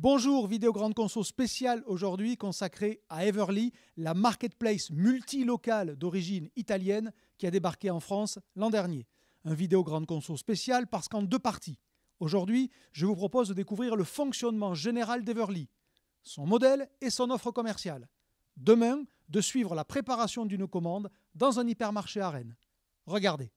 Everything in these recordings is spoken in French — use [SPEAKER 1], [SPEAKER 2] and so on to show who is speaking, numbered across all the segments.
[SPEAKER 1] Bonjour, vidéo grande conso spéciale aujourd'hui consacrée à Everly, la marketplace multilocale d'origine italienne qui a débarqué en France l'an dernier. Un vidéo grande conso spéciale parce qu'en deux parties. Aujourd'hui, je vous propose de découvrir le fonctionnement général d'Everly, son modèle et son offre commerciale. Demain, de suivre la préparation d'une commande dans un hypermarché à Rennes. Regardez.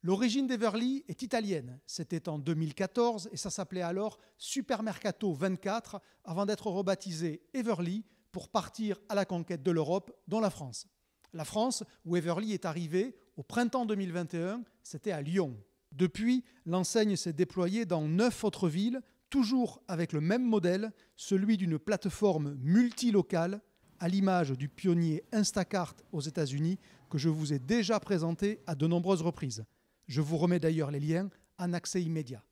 [SPEAKER 1] L'origine d'Everly est italienne. C'était en 2014 et ça s'appelait alors Supermercato 24 avant d'être rebaptisé Everly pour partir à la conquête de l'Europe, dont la France. La France, où Everly est arrivé au printemps 2021, c'était à Lyon. Depuis, l'enseigne s'est déployée dans 9 autres villes, toujours avec le même modèle, celui d'une plateforme multilocale, à l'image du pionnier Instacart aux États-Unis que je vous ai déjà présenté à de nombreuses reprises. Je vous remets d'ailleurs les liens en accès immédiat.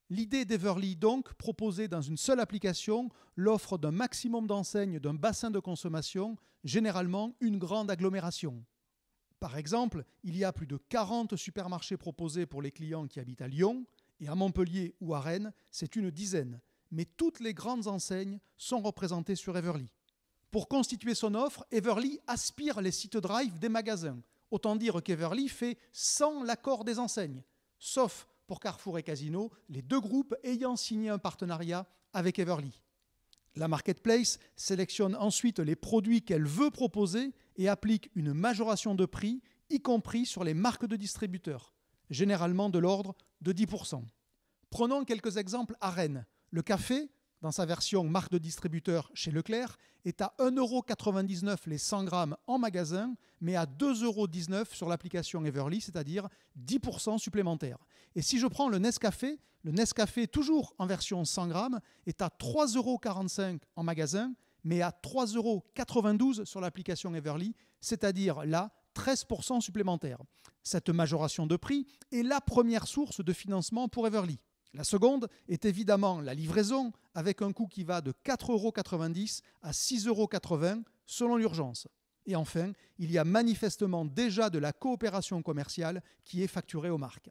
[SPEAKER 1] L'idée d'Everly donc, proposer dans une seule application l'offre d'un maximum d'enseignes d'un bassin de consommation, généralement une grande agglomération. Par exemple, il y a plus de 40 supermarchés proposés pour les clients qui habitent à Lyon, et à Montpellier ou à Rennes, c'est une dizaine. Mais toutes les grandes enseignes sont représentées sur Everly. Pour constituer son offre, Everly aspire les sites Drive des magasins. Autant dire qu'Everly fait sans l'accord des enseignes, sauf pour Carrefour et Casino, les deux groupes ayant signé un partenariat avec Everly. La marketplace sélectionne ensuite les produits qu'elle veut proposer et applique une majoration de prix, y compris sur les marques de distributeurs, généralement de l'ordre de 10%. Prenons quelques exemples à Rennes. Le café, dans sa version marque de distributeur chez Leclerc, est à 1,99 € les 100 grammes en magasin, mais à 2,19 € sur l'application Everly, c'est-à-dire 10% supplémentaires. Et si je prends le Nescafé toujours en version 100 grammes, est à 3,45 € en magasin, mais à 3,92 € sur l'application Everly, c'est-à-dire là, 13% supplémentaires. Cette majoration de prix est la première source de financement pour Everly. La seconde est évidemment la livraison, avec un coût qui va de 4,90 € à 6,80 € selon l'urgence. Et enfin, il y a manifestement déjà de la coopération commerciale qui est facturée aux marques.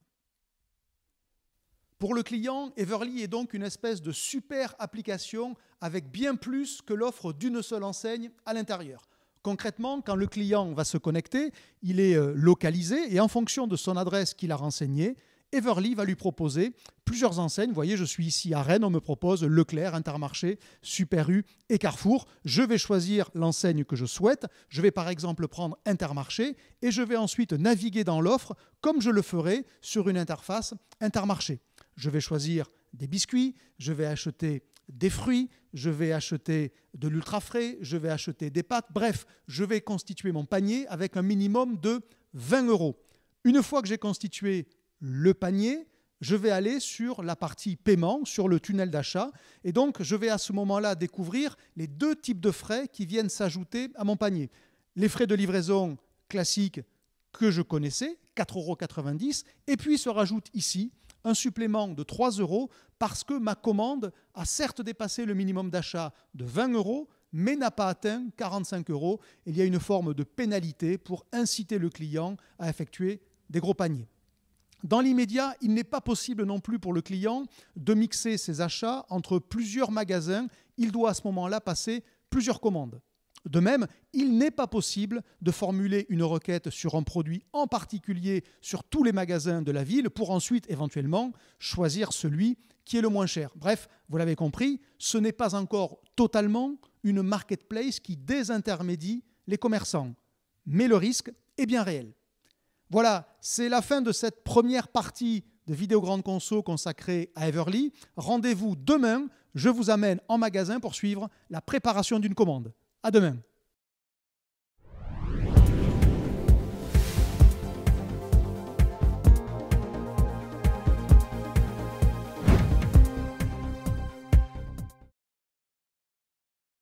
[SPEAKER 1] Pour le client, Everly est donc une espèce de super application avec bien plus que l'offre d'une seule enseigne à l'intérieur. Concrètement, quand le client va se connecter, il est localisé et en fonction de son adresse qu'il a renseignée, Everly va lui proposer plusieurs enseignes. Vous voyez, je suis ici à Rennes, on me propose Leclerc, Intermarché, Super U et Carrefour. Je vais choisir l'enseigne que je souhaite. Je vais par exemple prendre Intermarché et je vais ensuite naviguer dans l'offre comme je le ferai sur une interface Intermarché. Je vais choisir des biscuits, je vais acheter des fruits, je vais acheter de l'ultra frais, je vais acheter des pâtes. Bref, je vais constituer mon panier avec un minimum de 20 €. Une fois que j'ai constitué le panier, je vais aller sur la partie paiement, sur le tunnel d'achat. Et donc, je vais à ce moment-là découvrir les deux types de frais qui viennent s'ajouter à mon panier. Les frais de livraison classiques que je connaissais, 4,90 €. Et puis se rajoute ici un supplément de 3 € parce que ma commande a certes dépassé le minimum d'achat de 20 €, mais n'a pas atteint 45 €. Il y a une forme de pénalité pour inciter le client à effectuer des gros paniers. Dans l'immédiat, il n'est pas possible non plus pour le client de mixer ses achats entre plusieurs magasins. Il doit à ce moment-là passer plusieurs commandes. De même, il n'est pas possible de formuler une requête sur un produit en particulier sur tous les magasins de la ville pour ensuite éventuellement choisir celui qui est le moins cher. Bref, vous l'avez compris, ce n'est pas encore totalement une marketplace qui désintermédie les commerçants. Mais le risque est bien réel. Voilà, c'est la fin de cette première partie de vidéo grande conso consacrée à Everly. Rendez-vous demain, je vous amène en magasin pour suivre la préparation d'une commande. À demain.